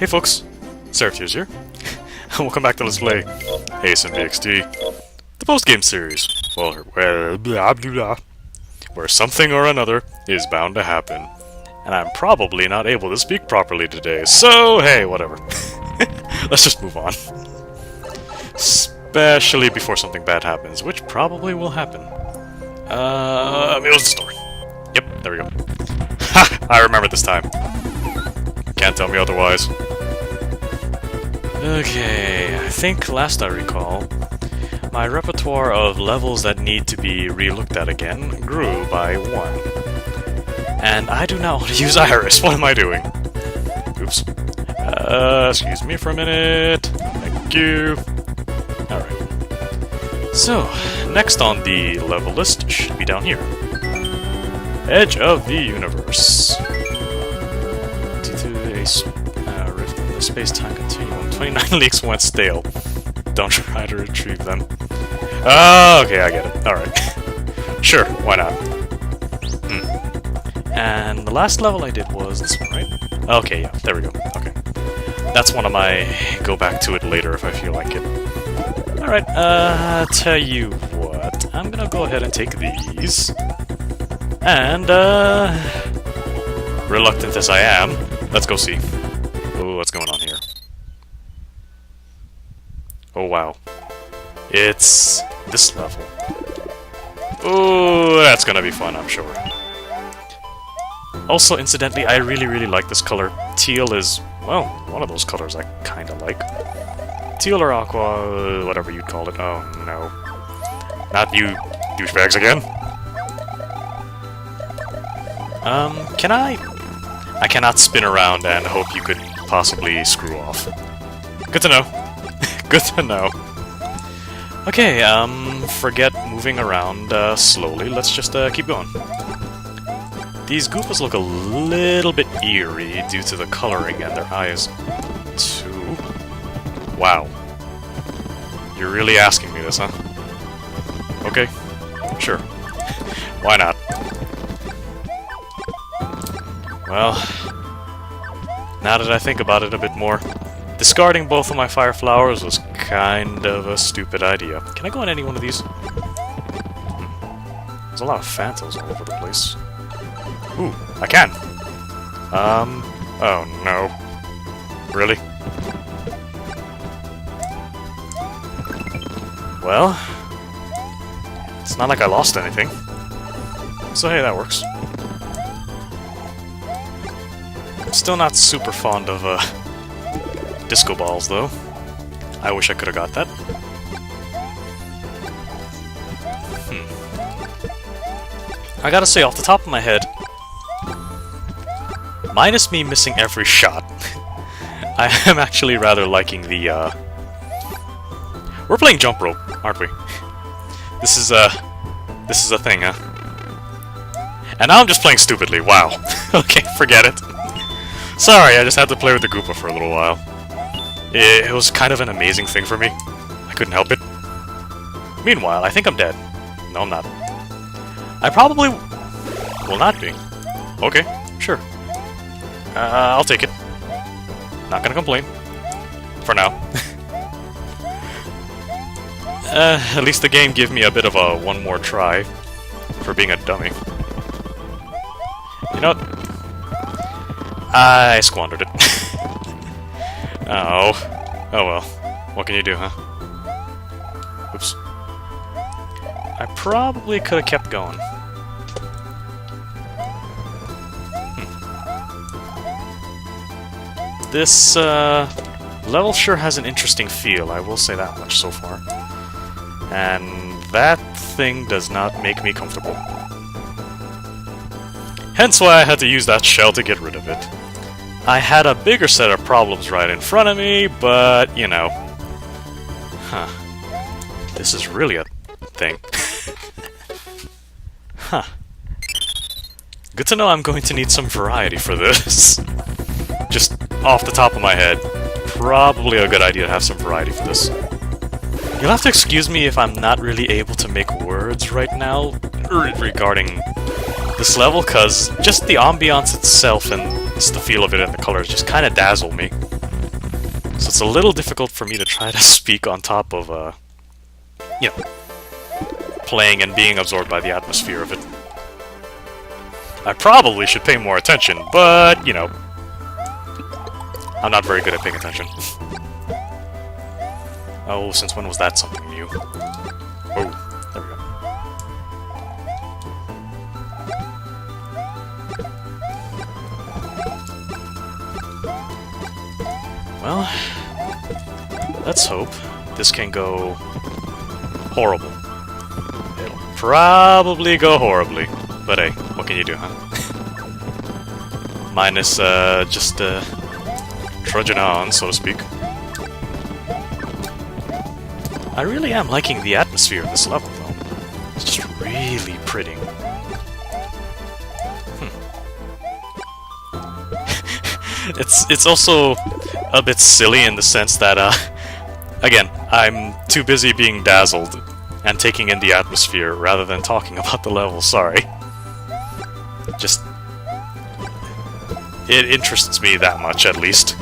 Hey folks, SeraphTearZ here, and welcome back to Let's Play ASMBXT, the post-game series, where blah, blah, blah, where something or another is bound to happen, and I'm probably not able to speak properly today, so hey, whatever. Let's just move on. Especially before something bad happens, which probably will happen. It was the store. Yep, there we go. Ha! I remember this time. Can't tell me otherwise. Okay, I think last I recall, my repertoire of levels that need to be re-looked at again grew by 1. And I do not want to use Iris. What am I doing? Oops. Excuse me for a minute. Thank you. Alright. So, next on the level list should be down here. Edge of the Universe. Due to a rift in the space-time continuum, 29 leaks went stale. Don't try to retrieve them. Oh, okay, I get it. Alright. Sure, why not? And the last level I did was this one, right? Okay, yeah, there we go. Okay. That's one of my go back to it later if I feel like it. Alright, tell you what. I'm gonna go ahead and take these. And, reluctant as I am, let's go see. Ooh, what's going on here? Oh, wow. It's this level. Ooh, that's gonna be fun, I'm sure. Also, incidentally, I really like this color. Teal is, well, one of those colors I kinda like. Teal or aqua, whatever you'd call it. Oh, no. Not you douchebags again. Can I? I cannot spin around and hope you could possibly screw off. Good to know. Good to know. Okay, forget moving around slowly. Let's just keep going. These Goopas look a little bit eerie due to the coloring and their eyes, too. Wow. You're really asking me this, huh? Okay. Sure. Why not? Well, now that I think about it a bit more, discarding both of my fire flowers was kind of a stupid idea. Can I go on any one of these? There's a lot of phantoms all over the place. Ooh, I can! Oh no. Really? Well, it's not like I lost anything. So hey, that works. I'm still not super fond of, disco balls, though. I wish I could've got that. I gotta say, off the top of my head, minus me missing every shot, I am actually rather liking the, We're playing jump rope, aren't we? This is a thing, huh? And now I'm just playing stupidly, wow. Okay, forget it. Sorry, I just had to play with the Goopa for a little while. It was kind of an amazing thing for me. I couldn't help it. Meanwhile, I think I'm dead. No, I'm not. I probably will not be. Okay, sure. I'll take it. Not gonna complain. For now. At least the game gave me a bit of a one more try for being a dummy. You know what? I squandered it. Oh. Oh well. What can you do, huh? Oops. I probably could have kept going. This, level sure has an interesting feel, I will say that much so far. And that thing does not make me comfortable. Hence why I had to use that shell to get rid of it. I had a bigger set of problems right in front of me, but, you know. Huh. This is really a thing. Huh. Good to know I'm going to need some variety for this. Just off the top of my head, probably a good idea to have some variety for this. You'll have to excuse me if I'm not really able to make words right now regarding this level, because just the ambiance itself and just the feel of it and the colors just kind of dazzle me. So it's a little difficult for me to try to speak on top of, you know, playing and being absorbed by the atmosphere of it. I probably should pay more attention, but, you know, I'm not very good at paying attention. Oh, since when was that something new? Oh, there we go. Well, let's hope this can go horrible. It'll probably go horribly, but hey, what can you do, huh? Minus, just, trudging on, so to speak. I really am liking the atmosphere of this level, though. It's just really pretty. It's also a bit silly in the sense that, again, I'm too busy being dazzled and taking in the atmosphere rather than talking about the level, sorry. Just... it interests me that much, at least.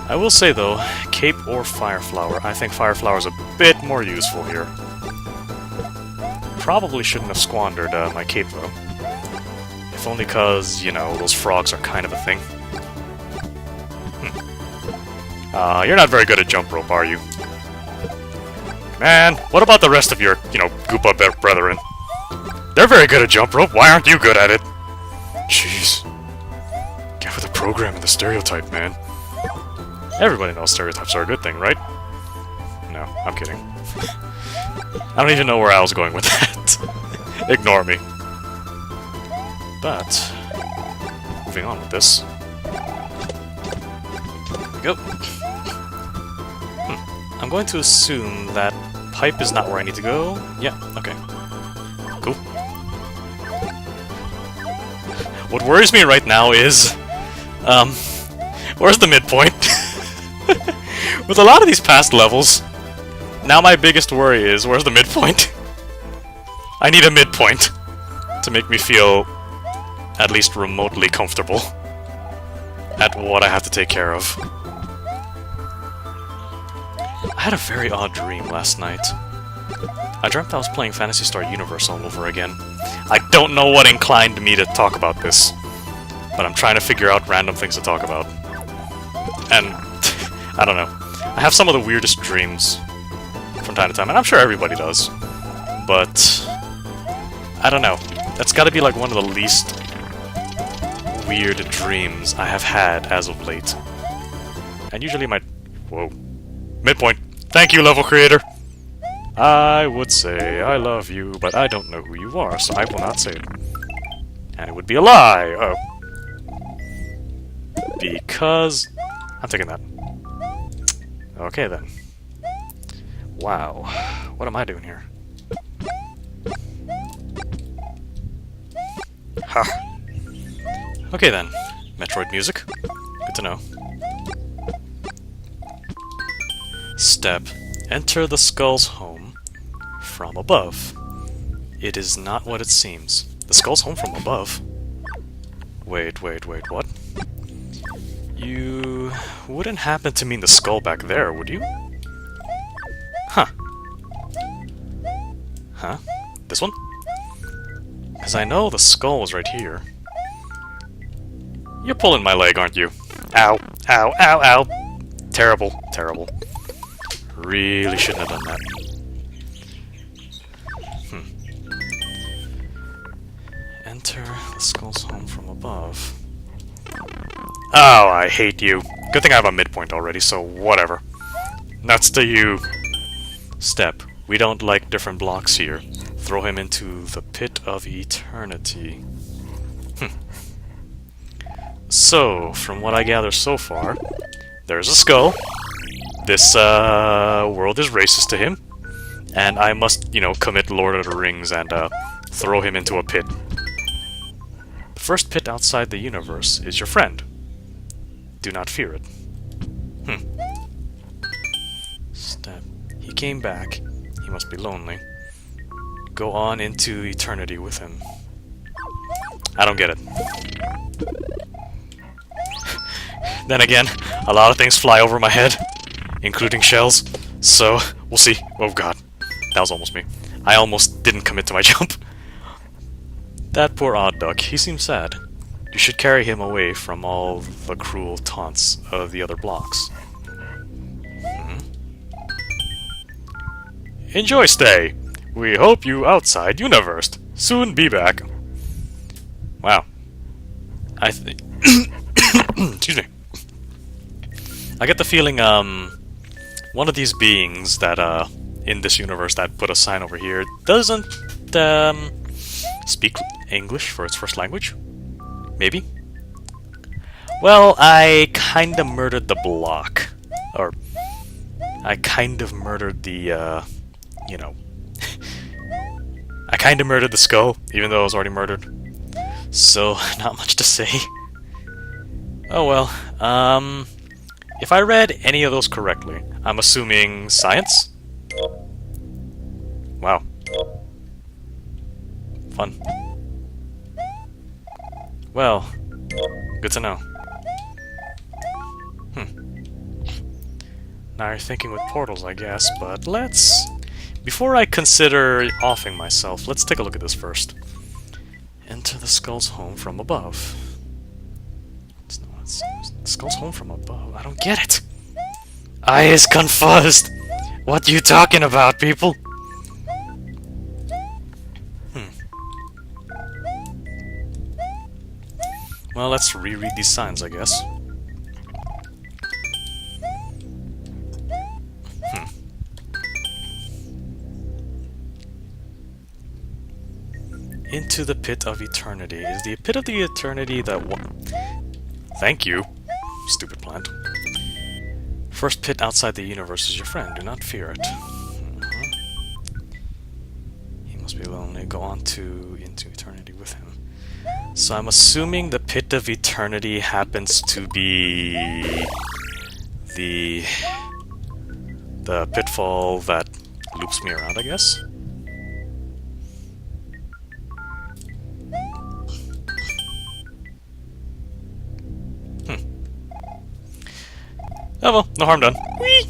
I will say, though, Cape or Fireflower, I think Fireflower's a bit more useful here. Probably shouldn't have squandered my Cape, though. If only because, you know, those frogs are kind of a thing. You're not very good at jump rope, are you? Man, what about the rest of your, you know, Goopa brethren? They're very good at jump rope, why aren't you good at it? Jeez. Get with the program and the stereotype, man. Everybody knows stereotypes are a good thing, right? No, I'm kidding. I don't even know where I was going with that. Ignore me. But, moving on with this. There we go. I'm going to assume that pipe is not where I need to go. Yeah, okay. Cool. What worries me right now is... where's the midpoint? With a lot of these past levels, now my biggest worry is, where's the midpoint? I need a midpoint to make me feel at least remotely comfortable at what I have to take care of. I had a very odd dream last night. I dreamt I was playing Phantasy Star Universe all over again. I don't know what inclined me to talk about this, but I'm trying to figure out random things to talk about. And, I don't know. I have some of the weirdest dreams from time to time, and I'm sure everybody does. But, I don't know. That's gotta be like one of the least weird dreams I have had as of late. And usually my... whoa. Midpoint. Thank you, level creator! I would say I love you, but I don't know who you are, so I will not say it. And it would be a lie! Oh. Because... I'm taking that. Okay, then. Wow. What am I doing here? Ha! Okay, then. Metroid music. Good to know. Step. Enter the skull's home from above. It is not what it seems. The skull's home from above? Wait, what? You wouldn't happen to mean the skull back there, would you? Huh. Huh? This one? Because I know the skull was right here. You're pulling my leg, aren't you? Ow. Ow, ow, ow. Terrible, terrible. Really shouldn't have done that. Enter the skull's home from above. Oh, I hate you. Good thing I have a midpoint already, so whatever. Nuts to you. Step. We don't like different blocks here. Throw him into the pit of eternity. So, from what I gather so far, there's a skull. This, world is racist to him. And I must, you know, commit Lord of the Rings and, throw him into a pit. The first pit outside the universe is your friend. Do not fear it. Step. He came back. He must be lonely. Go on into eternity with him. I don't get it. Then again, a lot of things fly over my head, including shells, so we'll see. Oh god, that was almost me. I almost didn't commit to my jump. That poor odd duck, he seems sad. You should carry him away from all the cruel taunts of the other blocks. Enjoy stay! We hope you outside universe. Soon be back. Wow. I think... Excuse me. I get the feeling, one of these beings that, in this universe that put a sign over here doesn't, speak English for its first language? Maybe? Well, I kinda murdered the block. Or, I kind of murdered the, you know... I kinda murdered the skull, even though it was already murdered. So, not much to say. Oh well, if I read any of those correctly, I'm assuming science? Wow. Fun. Well, good to know. Now you're thinking with portals, I guess, but let's... Before I consider offing myself, let's take a look at this first. Enter the skull's home from above. The skull's home from above? I don't get it! I is confused! What you talking about, people? Well, let's reread these signs, I guess. Into the pit of eternity. Is the pit of the eternity that one... Thank you, stupid plant. First pit outside the universe is your friend. Do not fear it. He must be willing to go on into eternity with him. So I'm assuming the pit of eternity happens to be the pitfall that loops me around, I guess. Oh well, no harm done. Whee!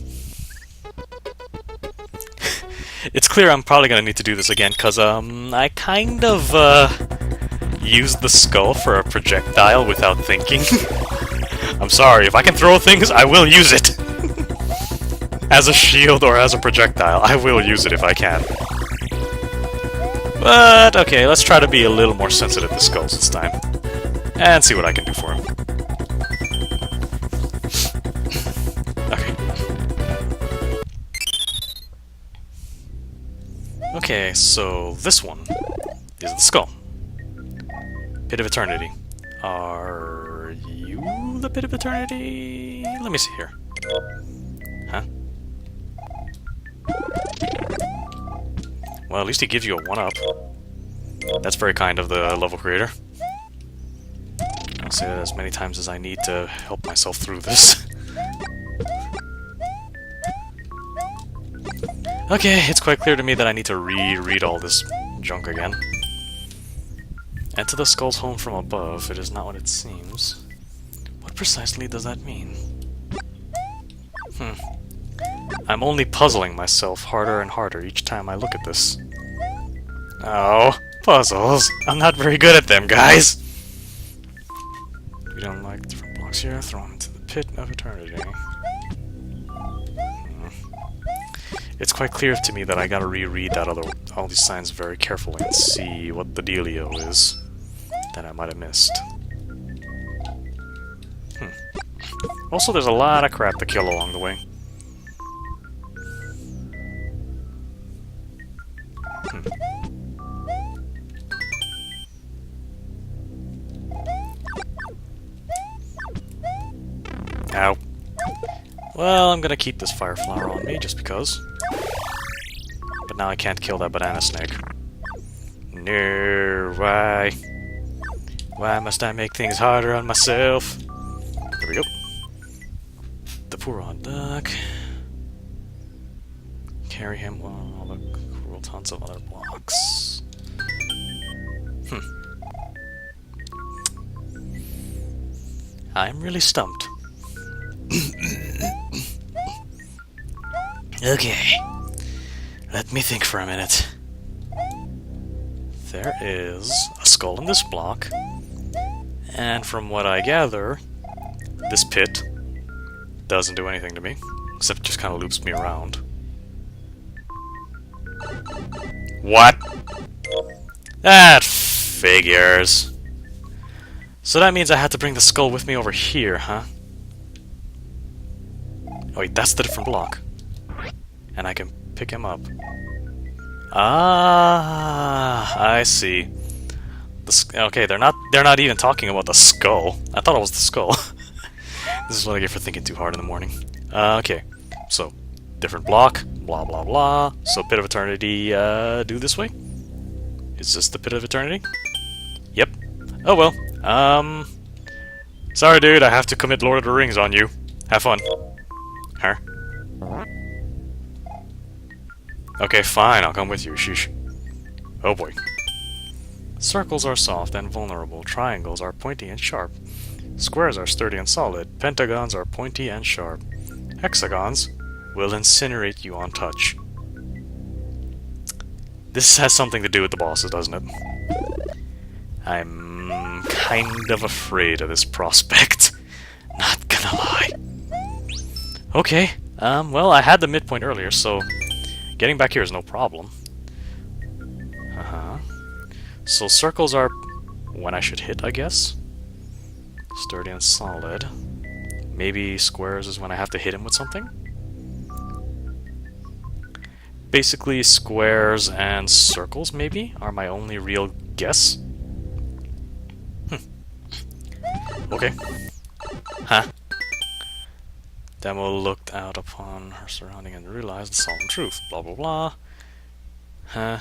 It's clear I'm probably gonna need to do this again, cause I kind of used the skull for a projectile without thinking. I'm sorry, if I can throw things, I will use it! As a shield or as a projectile, I will use it if I can. But, okay, let's try to be a little more sensitive to skulls this time. And see what I can do for him. Okay, so this one is the skull. Pit of Eternity. Are you the Pit of Eternity? Let me see here. Huh? Well, at least he gives you a 1-up. That's very kind of the level creator. I'll say that as many times as I need to help myself through this. Okay, it's quite clear to me that I need to reread all this junk again. Enter the skull's home from above. It is not what it seems. What precisely does that mean? I'm only puzzling myself harder and harder each time I look at this. Oh, puzzles. I'm not very good at them, guys! We don't like different blocks here. Throw them into the pit of eternity. It's quite clear to me that I gotta reread all these signs very carefully and see what the dealio is that I might have missed. Also, there's a lot of crap to kill along the way. Ow. Well, I'm gonna keep this fire flower on me just because. But now I can't kill that banana snake. No, why? Why must I make things harder on myself? There we go. The poor odd duck. Carry him on all the cruel taunts of other blocks. I'm really stumped. Okay. Let me think for a minute. There is a skull in this block. And from what I gather, this pit doesn't do anything to me. Except just kind of loops me around. What? That figures. So that means I had to bring the skull with me over here, huh? Oh wait, that's the different block. And I can pick him up. Ah, I see. Okay, they're not even talking about the skull. I thought it was the skull. This is what I get for thinking too hard in the morning. Okay, so different block, blah blah blah. So Pit of Eternity, do this way? Is this the Pit of Eternity? Yep. Oh well. Sorry dude, I have to commit Lord of the Rings on you. Have fun. Huh? Okay, fine, I'll come with you, sheesh. Oh boy. Circles are soft and vulnerable, triangles are pointy and sharp. Squares are sturdy and solid, pentagons are pointy and sharp. Hexagons will incinerate you on touch. This has something to do with the bosses, doesn't it? I'm kind of afraid of this prospect. Not gonna lie. Okay, well, I had the midpoint earlier, so getting back here is no problem. So circles are when I should hit, I guess. Sturdy and solid. Maybe squares is when I have to hit him with something? Basically, squares and circles, maybe, are my only real guess. Okay. Huh. Demo looked out upon her surrounding and realized the solemn truth. Blah blah blah. Huh.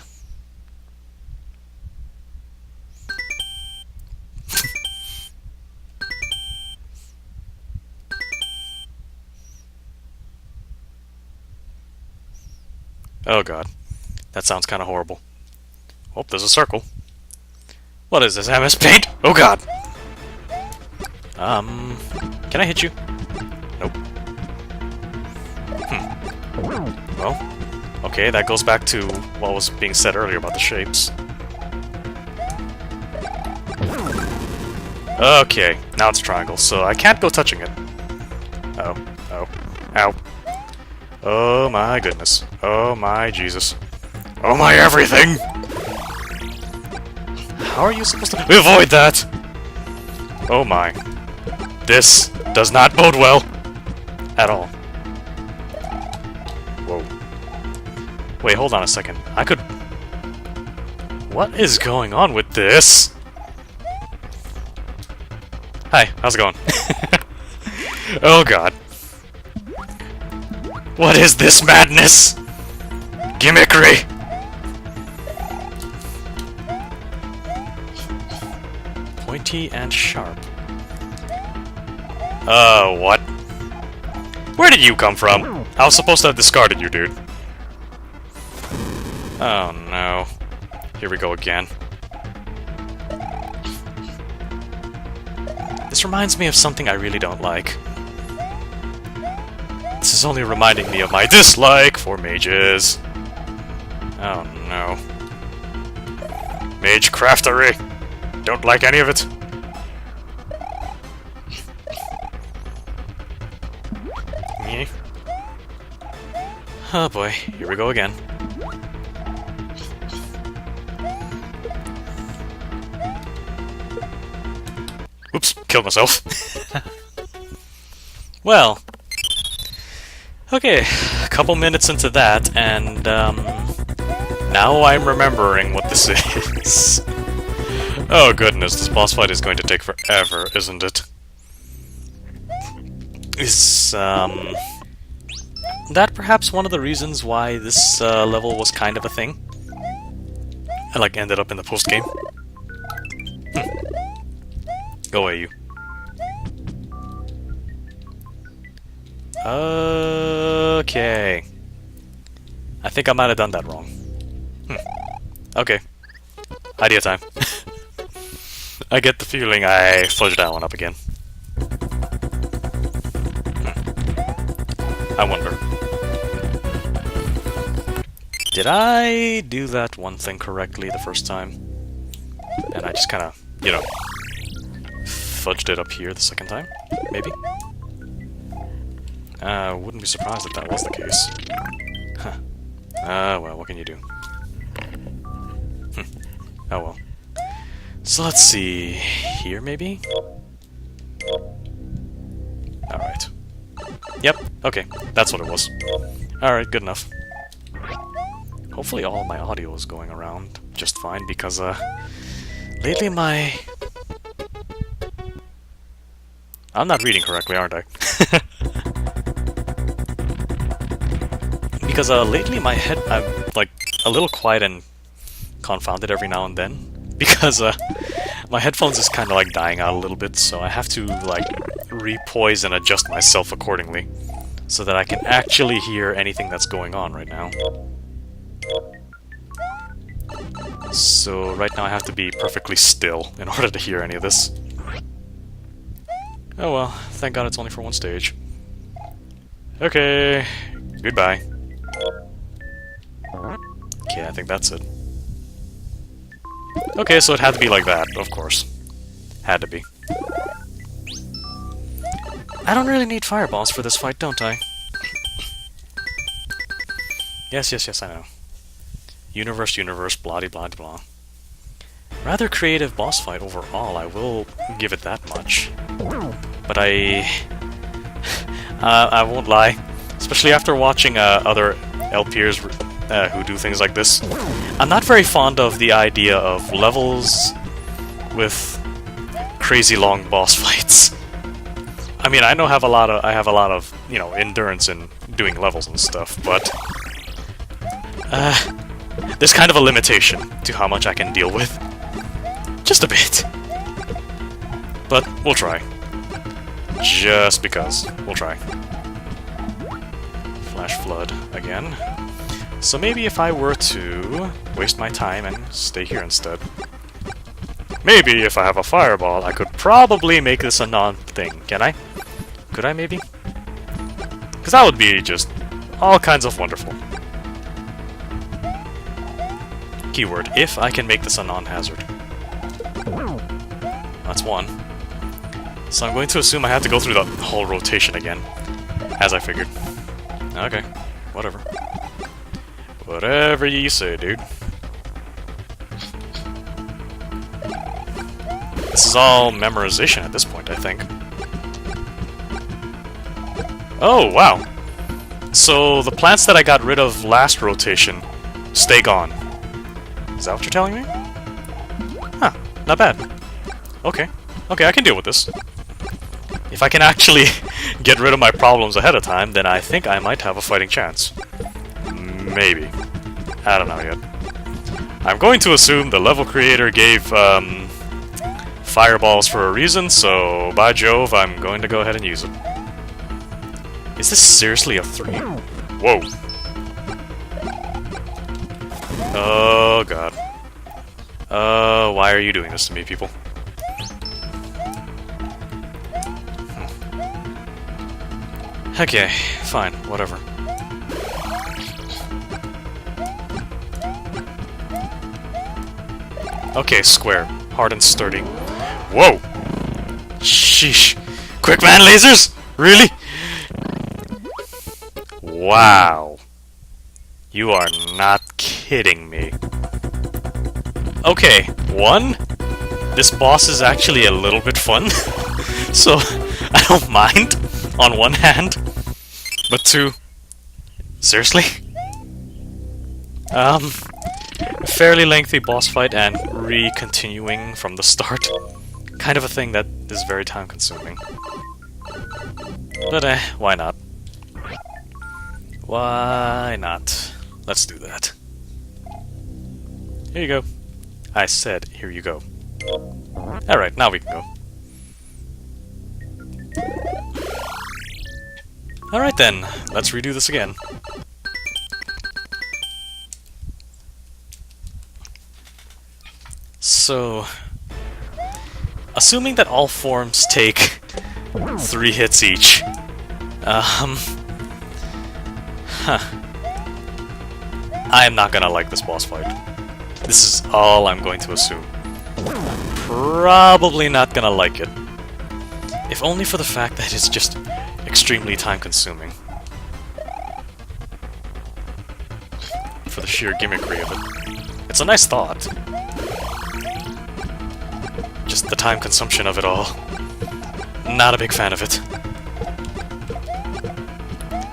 Oh god. That sounds kind of horrible. Oh, there's a circle. What is this, MS Paint? Oh god! Can I hit you? Nope. Well, okay, that goes back to what was being said earlier about the shapes. Okay, now it's a triangle, so I can't go touching it. Oh, oh, ow. Oh my goodness. Oh my Jesus. Oh my everything! How are you supposed to avoid that? Oh my. This does not bode well. At all. Whoa. Wait, hold on a second. I could... What is going on with this? Hi, how's it going? Oh god. What is this madness? Gimmickry! Pointy and sharp. What? Where did you come from? I was supposed to have discarded you, dude. Oh no. Here we go again. This reminds me of something I really don't like. This is only reminding me of my dislike for mages. Oh no. Mage craftery! Don't like any of it. Me? Oh boy, here we go again. Oops, killed myself. Well. Okay, a couple minutes into that, and, now I'm remembering what this is. Oh goodness, this boss fight is going to take forever, isn't it? Is, that perhaps one of the reasons why this, level was kind of a thing? I, like, ended up in the post-game? Go away, you. Okay. I think I might have done that wrong. Okay. Idea time. I get the feeling I fudged that one up again. I wonder. Did I do that one thing correctly the first time? And I just kind of, you know, fudged it up here the second time? Maybe? Wouldn't be surprised if that was the case. Huh. Well, what can you do? Oh well. So let's see... here, maybe? Alright. Yep, okay. That's what it was. Alright, good enough. Hopefully all of my audio is going around just fine, because, lately my... I'm not reading correctly, aren't I? Because, lately my head... I'm, like, a little quiet and confounded every now and then. Because, my headphones is kind of, like, dying out a little bit, so I have to, like, repoise and adjust myself accordingly. So that I can actually hear anything that's going on right now. So, right now I have to be perfectly still in order to hear any of this. Oh well, thank God it's only for one stage. Okay, goodbye. Okay, I think that's it. Okay, so it had to be like that, of course. Had to be. I don't really need fireballs for this fight, don't I? Yes, yes, yes, I know. Universe, blah de blah de blah. Rather creative boss fight overall, I will give it that much. But I won't lie, especially after watching other LPers who do things like this. I'm not very fond of the idea of levels with crazy long boss fights. I mean, I have a lot of, you know, endurance in doing levels and stuff, but there's kind of a limitation to how much I can deal with. Just a bit. But we'll try. Just because. We'll try. Flash Flood again. So maybe if I were to waste my time and stay here instead. Maybe if I have a fireball, I could probably make this a non-thing. Can I? Could I maybe? Because that would be just all kinds of wonderful. Keyword, if I can make this a non-hazard. That's one. So I'm going to assume I have to go through the whole rotation again. As I figured. Okay, whatever. Whatever you say, dude. This is all memorization at this point, I think. Oh, wow. So the plants that I got rid of last rotation stay gone. Is that what you're telling me? Huh, not bad. Okay. Okay, I can deal with this. If I can actually get rid of my problems ahead of time, then I think I might have a fighting chance. Maybe. I don't know yet. I'm going to assume the level creator gave, fireballs for a reason, so by Jove, I'm going to go ahead and use it. Is this seriously a 3? Whoa. Oh, God. Why are you doing this to me, people? Okay, fine, whatever. Okay, square. Hard and sturdy. Whoa! Sheesh. Quick man lasers? Really? Wow. You are not kidding me. Okay, 1, this boss is actually a little bit fun, so I don't mind, on one hand. But 2, seriously? Fairly lengthy boss fight and re-continuing from the start. Kind of a thing that is very time-consuming. But why not? Why not? Let's do that. Here you go. I said, here you go. Alright, now we can go. Alright then, let's redo this again. So, assuming that all forms take 3 hits each, Huh. I am not gonna like this boss fight. This is all I'm going to assume. Probably not gonna like it. If only for the fact that it's just extremely time-consuming. For the sheer gimmickry of it. It's a nice thought. Just the time consumption of it all. Not a big fan of it.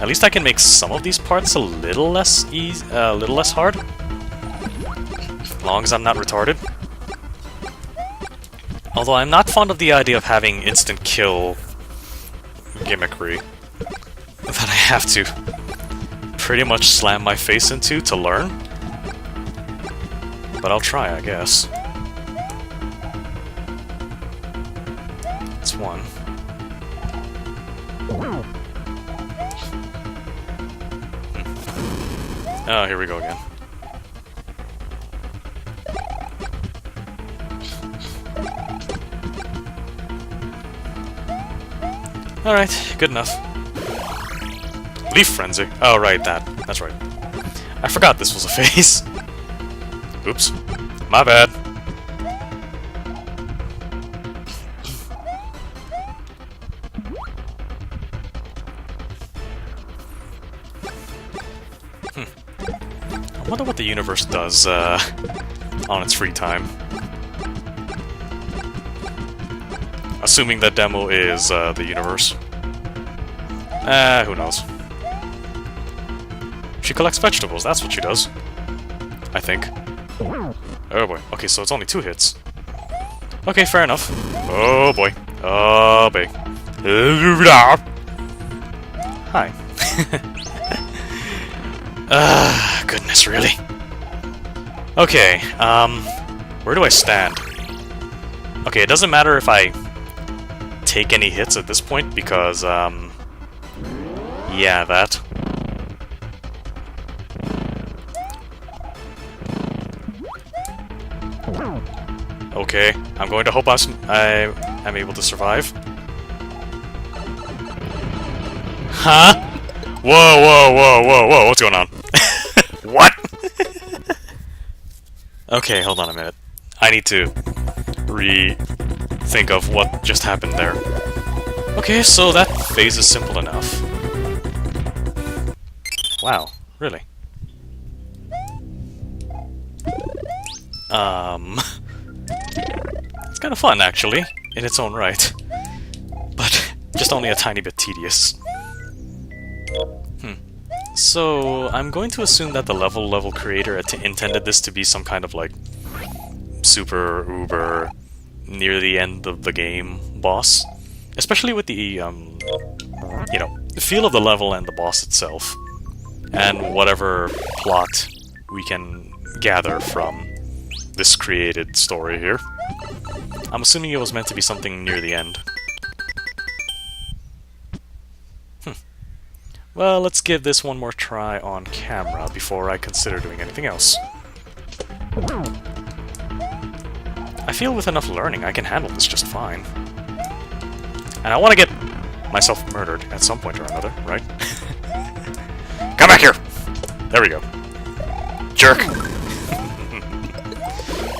At least I can make some of these parts a little less hard. As long as I'm not retarded. Although I'm not fond of the idea of having instant kill gimmickry that I have to pretty much slam my face into to learn. But I'll try, I guess. It's one. Oh, here we go again. Alright, good enough. Leaf Frenzy. Oh, right, that's right. I forgot this was a phase. Oops. My bad. I wonder what the universe does, on its free time. Assuming that demo is, the universe. Who knows. She collects vegetables, that's what she does. I think. Oh boy. Okay, so it's only 2 hits. Okay, fair enough. Oh boy. Oh boy. Hi. Goodness, really? Okay, where do I stand? Okay, it doesn't matter if I take any hits at this point, because, yeah, that. Okay, I'm going to hope I am able to survive. Huh? Whoa, whoa, whoa, whoa, whoa, what's going on? What? Okay, hold on a minute. I need to rethink of what just happened there. Okay, so that phase is simple enough. Wow, really? It's kind of fun, actually, in its own right. But just only a tiny bit tedious. So, I'm going to assume that the level creator intended this to be some kind of, like, super uber near the end of the game boss. Especially with the, you know, the feel of the level and the boss itself. And whatever plot we can gather from this created story here. I'm assuming it was meant to be something near the end. Well, let's give this one more try on camera before I consider doing anything else. I feel with enough learning I can handle this just fine. And I want to get myself murdered at some point or another, right? Come back here! There we go. Jerk!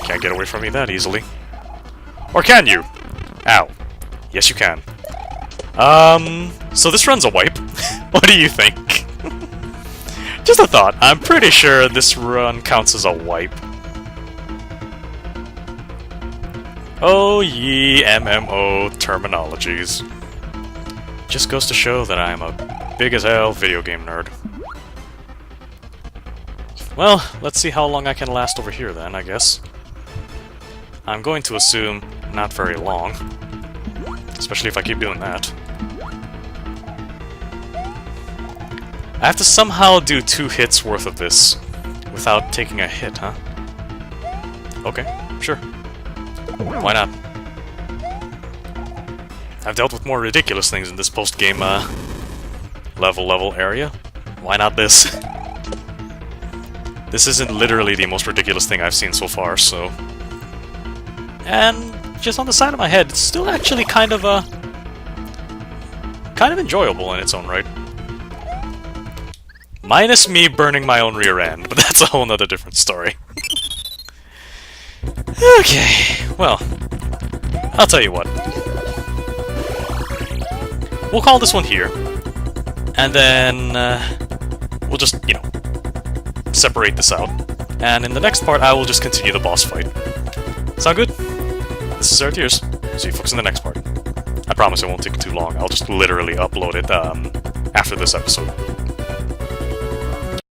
Can't get away from me that easily. Or can you? Ow. Yes, you can. So this run's a wipe. What do you think? Just a thought. I'm pretty sure this run counts as a wipe. Oh ye MMO terminologies. Just goes to show that I'm a big as hell video game nerd. Well, let's see how long I can last over here then, I guess. I'm going to assume not very long. Especially if I keep doing that. I have to somehow do 2 hits worth of this without taking a hit, huh? Okay, sure. Why not? I've dealt with more ridiculous things in this post-game, level area. Why not this? This isn't literally the most ridiculous thing I've seen so far, so... And just on the side of my head, it's still actually kind of enjoyable in its own right. Minus me burning my own rear end, but that's a whole nother different story. Okay, well, I'll tell you what. We'll call this one here, and then we'll just, you know, separate this out. And in the next part, I will just continue the boss fight. Sound good? This is SeraphTearZ. See you folks in the next part. I promise it won't take too long. I'll just literally upload it after this episode.